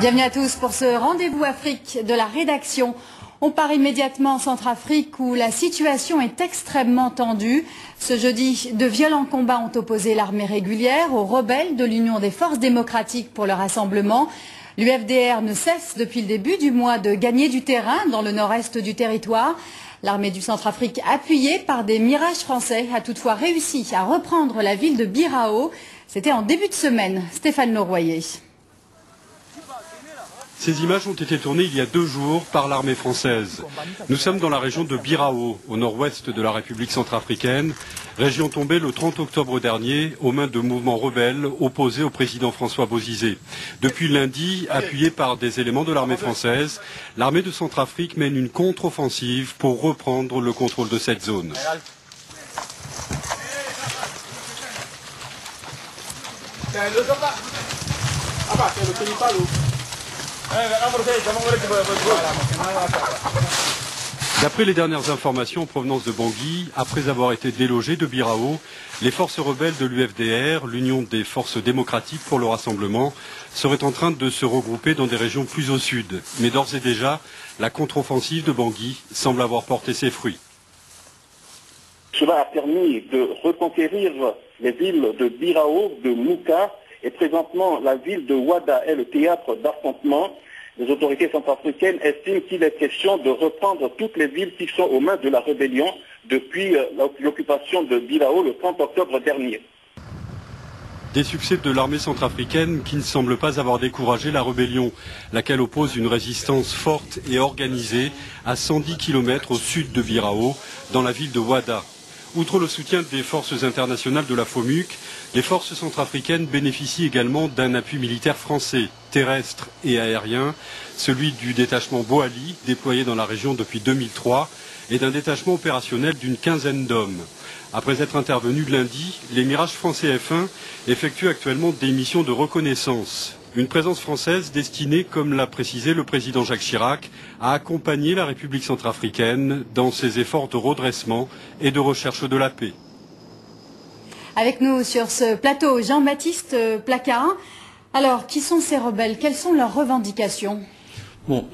Bienvenue à tous pour ce rendez-vous Afrique de la rédaction. On part immédiatement en Centrafrique où la situation est extrêmement tendue. Ce jeudi, de violents combats ont opposé l'armée régulière aux rebelles de l'Union des forces démocratiques pour le rassemblement. L'UFDR ne cesse depuis le début du mois de gagner du terrain dans le nord-est du territoire. L'armée du Centrafrique, appuyée par des mirages français, a toutefois réussi à reprendre la ville de Birao. C'était en début de semaine. Stéphane Leroyer. Ces images ont été tournées il y a 2 jours par l'armée française. Nous sommes dans la région de Birao, au nord-ouest de la République centrafricaine, région tombée le 30 octobre dernier aux mains de mouvements rebelles opposés au président François Bozizé. Depuis lundi, appuyée par des éléments de l'armée française, l'armée de Centrafrique mène une contre-offensive pour reprendre le contrôle de cette zone. D'après les dernières informations en provenance de Bangui, après avoir été délogés de Birao, les forces rebelles de l'UFDR, l'Union des forces démocratiques pour le rassemblement, seraient en train de se regrouper dans des régions plus au sud. Mais d'ores et déjà, la contre-offensive de Bangui semble avoir porté ses fruits. Cela a permis de reconquérir les villes de Birao, de Mouka, et présentement la ville de Ouada est le théâtre d'affrontement. Les autorités centrafricaines estiment qu'il est question de reprendre toutes les villes qui sont aux mains de la rébellion depuis l'occupation de Birao le 30 octobre dernier. Des succès de l'armée centrafricaine qui ne semble pas avoir découragé la rébellion, laquelle oppose une résistance forte et organisée à 110 km au sud de Birao, dans la ville de Ouada. Outre le soutien des forces internationales de la FOMUC, les forces centrafricaines bénéficient également d'un appui militaire français, terrestre et aérien, celui du détachement Boali, déployé dans la région depuis 2003, et d'un détachement opérationnel d'une quinzaine d'hommes. Après être intervenus lundi, les Mirages français F1 effectuent actuellement des missions de reconnaissance. Une présence française destinée, comme l'a précisé le président Jacques Chirac, à accompagner la République centrafricaine dans ses efforts de redressement et de recherche de la paix. Avec nous sur ce plateau, Jean-Baptiste Placarin. Alors, qui sont ces rebelles? Quelles sont leurs revendications? Bon,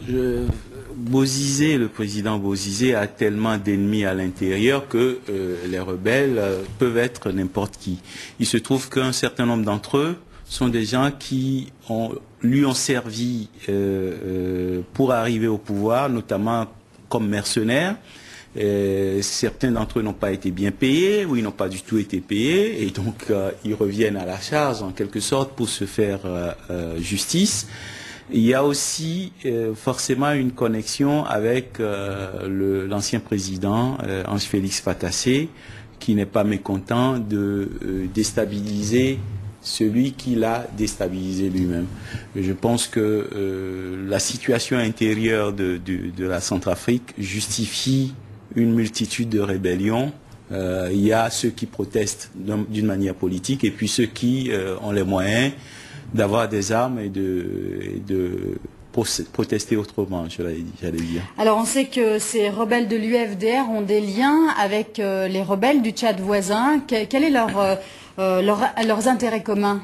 Bozizé, le président Bozizé a tellement d'ennemis à l'intérieur que les rebelles peuvent être n'importe qui. Il se trouve qu'un certain nombre d'entre eux sont des gens qui lui ont servi pour arriver au pouvoir, notamment comme mercenaires. Certains d'entre eux n'ont pas été bien payés ou ils n'ont pas du tout été payés et donc ils reviennent à la charge en quelque sorte pour se faire justice. Il y a aussi forcément une connexion avec l'ancien président Ange-Félix Patassé qui n'est pas mécontent de déstabiliser celui qui l'a déstabilisé lui-même. Je pense que la situation intérieure de la Centrafrique justifie une multitude de rébellions. Il y a ceux qui protestent d'une manière politique et puis ceux qui ont les moyens d'avoir des armes et de protester autrement, j'allais dire. Alors on sait que ces rebelles de l'UFDR ont des liens avec les rebelles du Tchad voisin. Quel est leurs intérêts communs?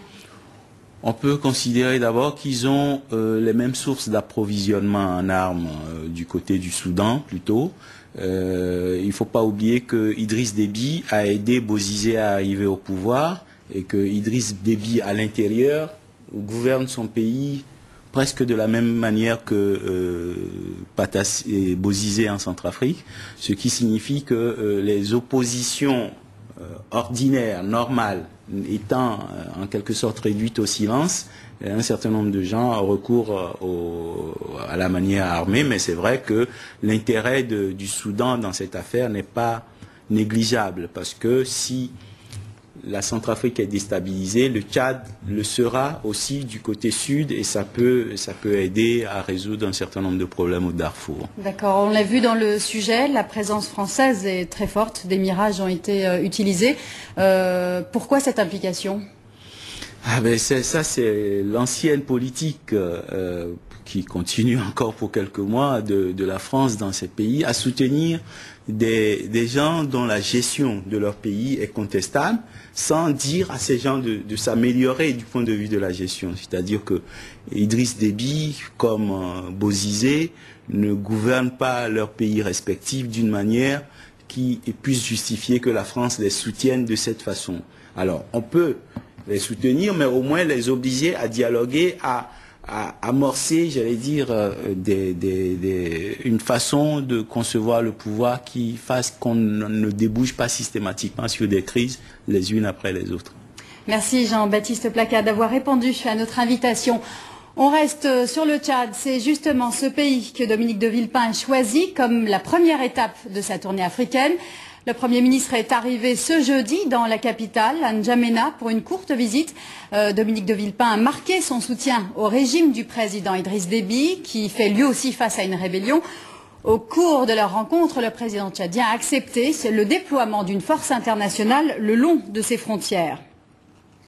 On peut considérer d'abord qu'ils ont les mêmes sources d'approvisionnement en armes du côté du Soudan plutôt. Il ne faut pas oublier que Idriss Déby a aidé Bozizé à arriver au pouvoir et que Idriss Déby à l'intérieur gouverne son pays presque de la même manière que Patassé et Bozizé en Centrafrique, ce qui signifie que les oppositions ordinaires, normales, étant en quelque sorte réduites au silence, un certain nombre de gens recourent à la manière armée, mais c'est vrai que l'intérêt du Soudan dans cette affaire n'est pas négligeable, parce que si la Centrafrique est déstabilisée, le Tchad le sera aussi du côté sud et ça peut aider à résoudre un certain nombre de problèmes au Darfour. D'accord, on l'a vu dans le sujet, la présence française est très forte, des mirages ont été utilisés. Pourquoi cette implication? C'est l'ancienne politique qui continue encore pour quelques mois de la France dans ces pays à soutenir des gens dont la gestion de leur pays est contestable, sans dire à ces gens de s'améliorer du point de vue de la gestion. C'est-à-dire que Idriss Déby, comme Bozizé, ne gouvernent pas leurs pays respectifs d'une manière qui puisse justifier que la France les soutienne de cette façon. Alors, on peut les soutenir, mais au moins les obliger à dialoguer, à amorcer, j'allais dire, une façon de concevoir le pouvoir qui fasse qu'on ne débouche pas systématiquement sur des crises les unes après les autres. Merci Jean-Baptiste Placat d'avoir répondu à notre invitation. On reste sur le Tchad. C'est justement ce pays que Dominique de Villepin a choisi comme la première étape de sa tournée africaine. Le Premier ministre est arrivé ce jeudi dans la capitale, à N'Djamena, pour une courte visite. Dominique de Villepin a marqué son soutien au régime du président Idriss Déby, qui fait lui aussi face à une rébellion. Au cours de leur rencontre, le président tchadien a accepté le déploiement d'une force internationale le long de ses frontières.